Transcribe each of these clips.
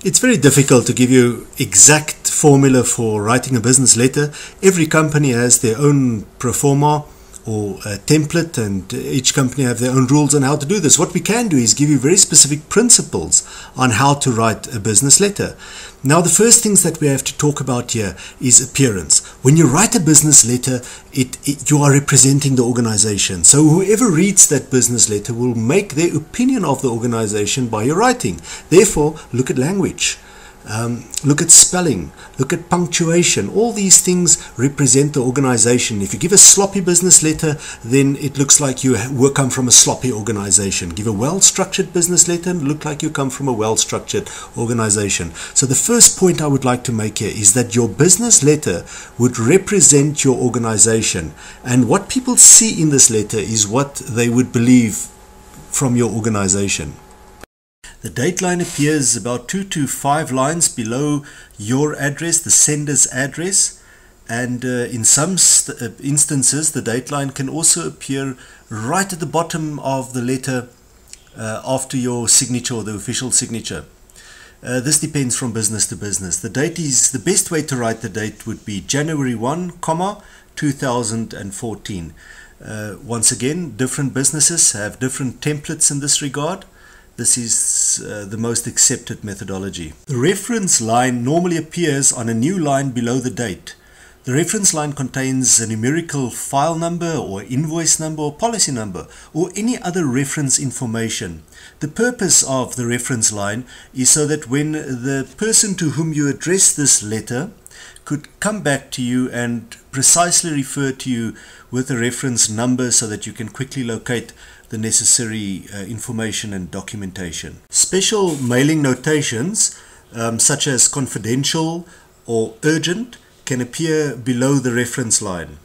It's very difficult to give you exact formula for writing a business letter. Every company has their own pro forma or a template, and each company have their own rules on how to do this. What we can do is give you very specific principles on how to write a business letter. Now, the first things that we have to talk about here is appearance. When you write a business letter, you are representing the organization. So whoever reads that business letter will make their opinion of the organization by your writing. Therefore, look at language. Look at spelling, look at punctuation. All these things represent the organization. If you give a sloppy business letter, then it looks like you come from a sloppy organization. Give a well-structured business letter and look like you come from a well-structured organization. So the first point I would like to make here is that your business letter would represent your organization. And what people see in this letter is what they would believe from your organization. The date line appears about 2 to 5 lines below your address, the sender's address, and in some instances the date line can also appear right at the bottom of the letter after your signature or the official signature. This depends from business to business. The best way to write the date would be January 1, 2014. Once again, different businesses have different templates in this regard. This is the most accepted methodology. The reference line normally appears on a new line below the date. The reference line contains a numerical file number or invoice number or policy number or any other reference information. The purpose of the reference line is so that when the person to whom you address this letter could come back to you and precisely refer to you with a reference number so that you can quickly locate the necessary information and documentation. Special mailing notations such as confidential or urgent can appear below the reference line.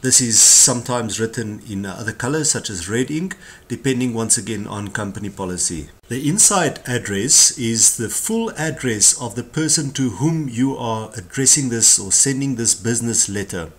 This is sometimes written in other colors such as red ink, depending once again on company policy. The inside address is the full address of the person to whom you are addressing this or sending this business letter.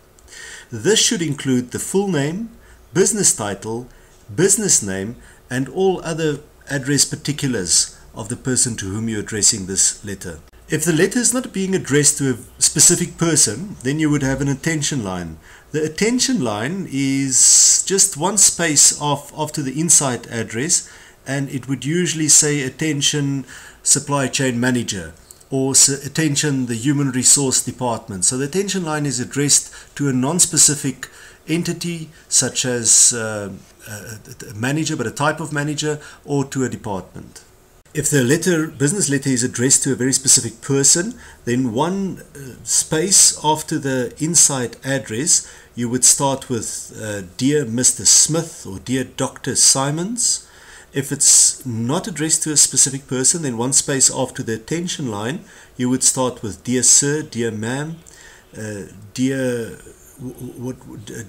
This should include the full name, business title, business name, and all other address particulars of the person to whom you're addressing this letter. If the letter is not being addressed to a specific person, then you would have an attention line. The attention line is just one space off after the inside address, and it would usually say attention supply chain manager or attention the human resource department. So the attention line is addressed to a non-specific entity such as a manager, but a type of manager, or to a department. If the business letter is addressed to a very specific person, then one space after the inside address you would start with Dear Mr. Smith or Dear Dr. Simons. If it's not addressed to a specific person, then one space after the attention line you would start with Dear Sir, Dear Ma'am, Dear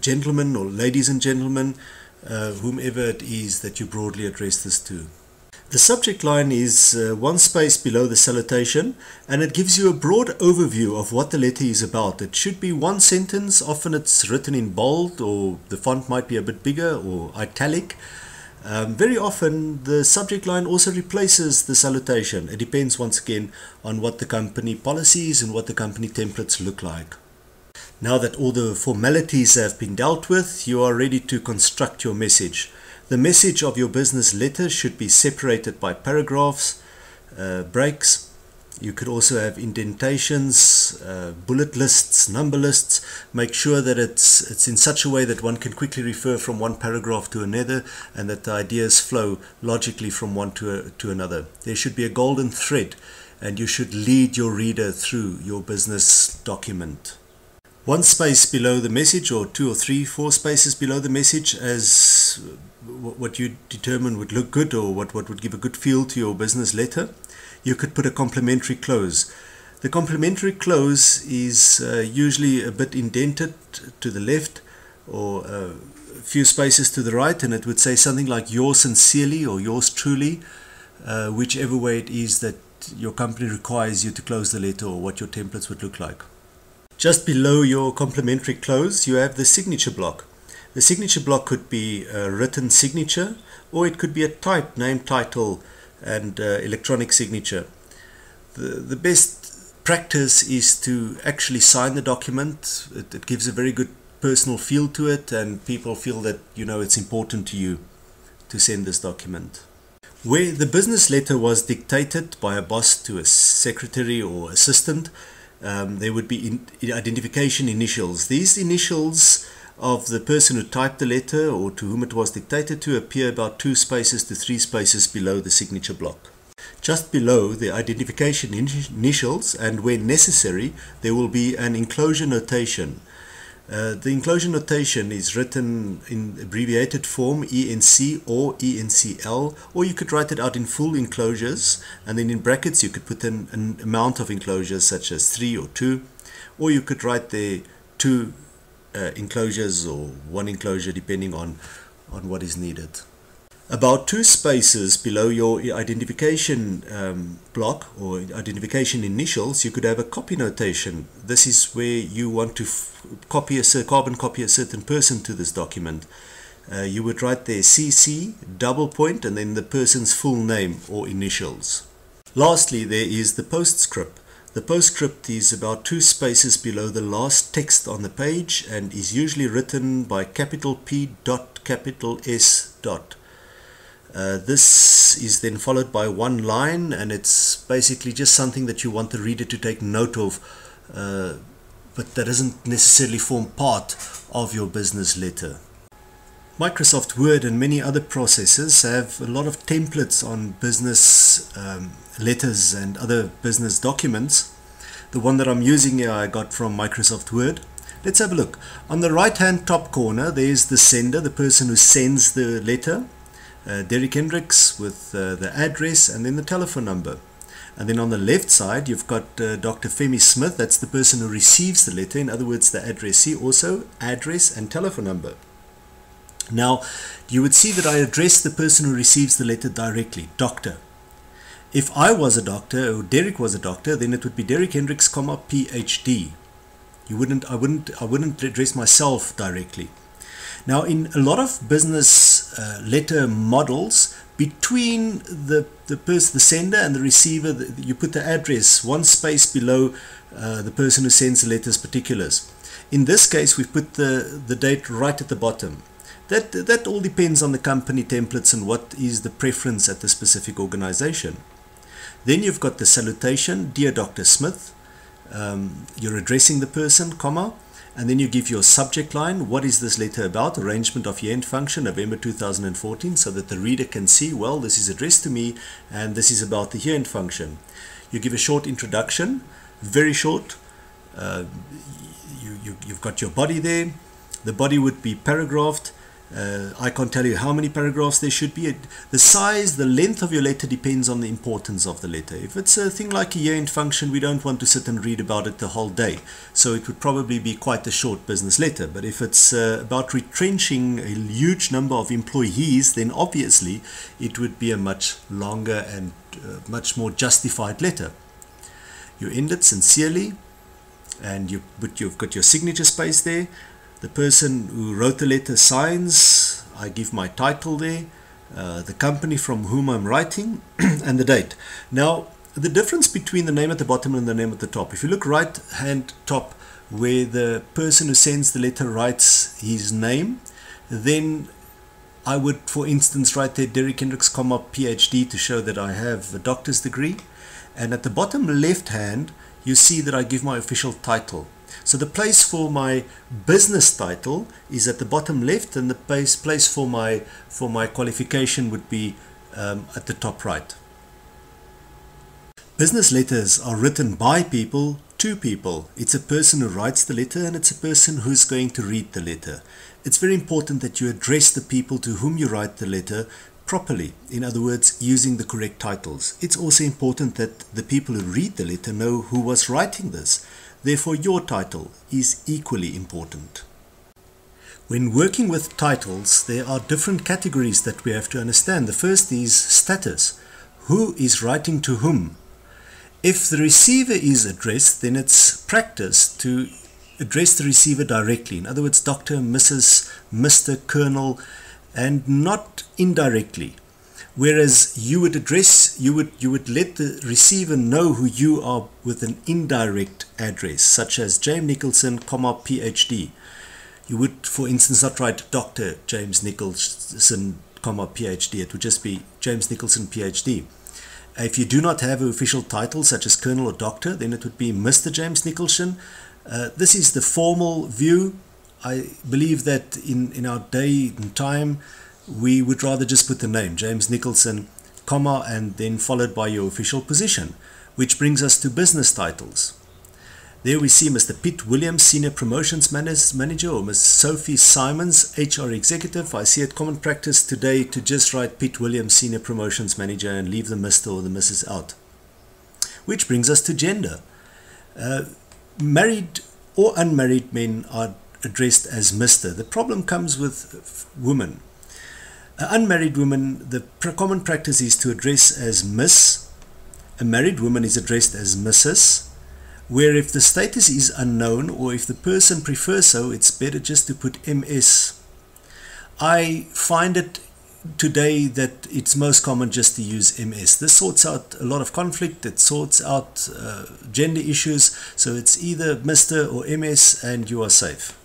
gentlemen or ladies and gentlemen, whomever it is that you broadly address this to. The subject line is one space below the salutation, and it gives you a broad overview of what the letter is about. It should be one sentence. Often it's written in bold, or the font might be a bit bigger or italic. Very often the subject line also replaces the salutation. It depends once again on what the company policies and what the company templates look like. Now that all the formalities have been dealt with, you are ready to construct your message. The message of your business letter should be separated by paragraphs, breaks. You could also have indentations, bullet lists, number lists. Make sure that it's in such a way that one can quickly refer from one paragraph to another, and that the ideas flow logically from one to another. There should be a golden thread, and you should lead your reader through your business document. One space below the message, or 2 or 3, 4 spaces below the message, as what you determine would look good or what would give a good feel to your business letter. You could put a complimentary close. The complimentary close is usually a bit indented to the left or a few spaces to the right, and it would say something like yours sincerely or yours truly, whichever way it is that your company requires you to close the letter or what your templates would look like. Just below your complimentary close, you have the signature block. The signature block could be a written signature, or it could be a typed name, title, and electronic signature. The best practice is to actually sign the document. It gives a very good personal feel to it, and people feel that, you know, it's important to you to send this document. Where the business letter was dictated by a boss to a secretary or assistant, there would be identification initials. These initials of the person who typed the letter or to whom it was dictated to appear about 2 spaces to 3 spaces below the signature block. Just below the identification initials, and where necessary, there will be an enclosure notation. The enclosure notation is written in abbreviated form, ENC or ENCL, or you could write it out in full enclosures, and then in brackets you could put in an amount of enclosures such as 3 or 2, or you could write there 2 enclosures or 1 enclosure depending on what is needed. About 2 spaces below your identification block or identification initials, you could have a copy notation. This is where you want to carbon copy a certain person to this document. You would write there CC, double point, and then the person's full name or initials. Lastly, there is the postscript. The postscript is about 2 spaces below the last text on the page and is usually written by capital P dot capital S dot. This is then followed by 1 line, and it's basically just something that you want the reader to take note of, but that doesn't necessarily form part of your business letter. Microsoft Word and many other processes have a lot of templates on business letters and other business documents. The one that I'm using here I got from Microsoft Word. Let's have a look. On the right hand top corner there's the sender, the person who sends the letter, Derek Hendrikz, with the address and then the telephone number. And then on the left side you've got Dr. Femi Smith, that's the person who receives the letter, in other words the addressee, also address and telephone number. Now you would see that I address the person who receives the letter directly, doctor. If I was a doctor or Derek was a doctor, then it would be Derek Hendrikz, PhD. I wouldn't address myself directly. Now in a lot of business letter models, between the sender and the receiver, you put the address 1 space below the person who sends the letter's particulars. In this case we've put the date right at the bottom. That all depends on the company templates and what is the preference at the specific organization. Then you've got the salutation, Dear Dr. Smith. You're addressing the person, comma, and then you give your subject line. What is this letter about? Arrangement of year-end function, November 2014, so that the reader can see, well, this is addressed to me and this is about the year-end function. You give a short introduction, very short. You've got your body there. The body would be paragraphed. I can't tell you how many paragraphs there should be. The size, the length of your letter depends on the importance of the letter. If it's a thing like a year-end function, we don't want to sit and read about it the whole day. So it would probably be quite a short business letter. But if it's about retrenching a huge number of employees, then obviously it would be a much longer and much more justified letter. You end it sincerely, and you've got your signature space there. The person who wrote the letter signs. I give my title there, the company from whom I'm writing, and the date. Now, the difference between the name at the bottom and the name at the top. If you look right hand top where the person who sends the letter writes his name, then I would, for instance, write there Derek Hendrikz, PhD, to show that I have a doctor's degree. And at the bottom left hand, you see that I give my official title. So the place for my business title is at the bottom left, and the place for my qualification would be at the top right. Business letters are written by people to people. It's a person who writes the letter, and it's a person who's going to read the letter. It's very important that you address the people to whom you write the letter properly. In other words, using the correct titles. It's also important that the people who read the letter know who was writing this. Therefore, your title is equally important. When working with titles, there are different categories that we have to understand. The first is status. Who is writing to whom? If the receiver is addressed, then it's practice to address the receiver directly. In other words, Dr., Mrs., Mr., Colonel, and not indirectly. Whereas you would address, you would let the receiver know who you are with an indirect address, such as James Nicholson, PhD. You would, for instance, not write Dr. James Nicholson, PhD. It would just be James Nicholson, PhD. If you do not have an official title, such as Colonel or Doctor, then it would be Mr. James Nicholson. This is the formal view. I believe that in our day and time, we would rather just put the name, James Nicholson, comma, and then followed by your official position, which brings us to business titles. There we see Mr. Pitt Williams, Senior Promotions Manager, or Ms. Sophie Simons, HR Executive. I see it common practice today to just write Pitt Williams, Senior Promotions Manager, and leave the Mr. or the Mrs. out. Which brings us to gender. Married or unmarried men are addressed as Mr. The problem comes with women. Unmarried women, the common practice is to address as Miss. A married woman is addressed as Mrs. Where if the status is unknown, or if the person prefers so, it's better just to put MS. I find it today that it's most common just to use MS. This sorts out a lot of conflict, it sorts out gender issues, so it's either Mr. or MS and you are safe.